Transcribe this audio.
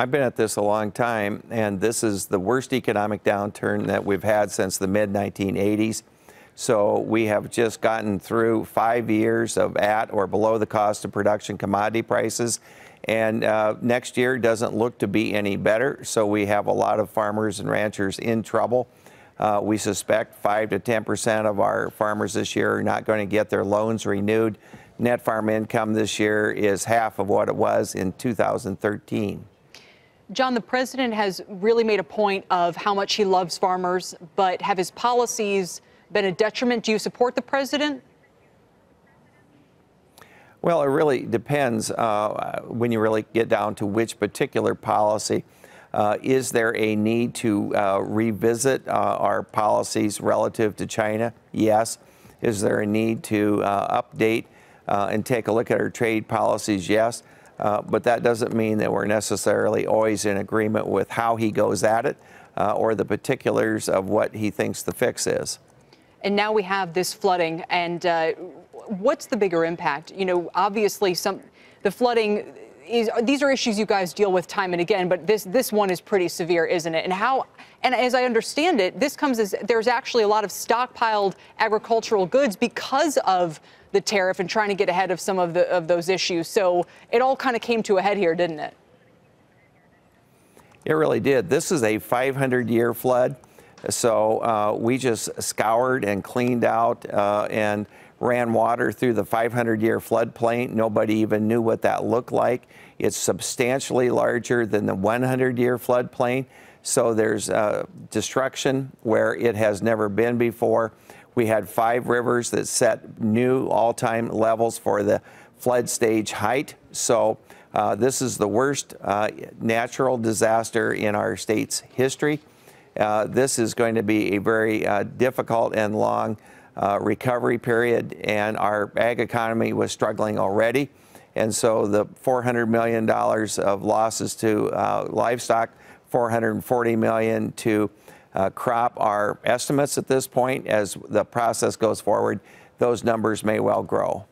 I've been at this a long time, and this is the worst economic downturn that we've had since the mid-1980s. So we have just gotten through 5 years of at or below the cost of production commodity prices, and next year doesn't look to be any better. So we have a lot of farmers and ranchers in trouble. We suspect 5 to 10% of our farmers this year are not going to get their loans renewed. Net farm income this year is half of what it was in 2013. John, the president has really made a point of how much he loves farmers, but have his policies been a detriment? Do you support the president? Well, it really depends when you really get down to which particular policy. Is there a need to revisit our policies relative to China? Yes. Is there a need to update and take a look at our trade policies? Yes. But that doesn't mean that we're necessarily always in agreement with how he goes at it or the particulars of what he thinks the fix is. And now we have this flooding, and what's the bigger impact? You know, obviously the flooding these are issues you guys deal with time and again, but this one is pretty severe, isn't it? And as I understand it, this comes as there's actually a lot of stockpiled agricultural goods because of the tariff and trying to get ahead of some of those issues. So it all kind of came to a head here, didn't it? It really did. This is a 500-year flood. So we just scoured and cleaned out and ran water through the 500-year floodplain. Nobody even knew what that looked like. It's substantially larger than the 100-year floodplain. So there's destruction where it has never been before. We had 5 rivers that set new all-time levels for the flood stage height. So this is the worst natural disaster in our state's history. This is going to be a very difficult and long recovery period, and our ag economy was struggling already. And so the $400 million of losses to livestock, $440 million to crop are estimates at this point. As the process goes forward, those numbers may well grow.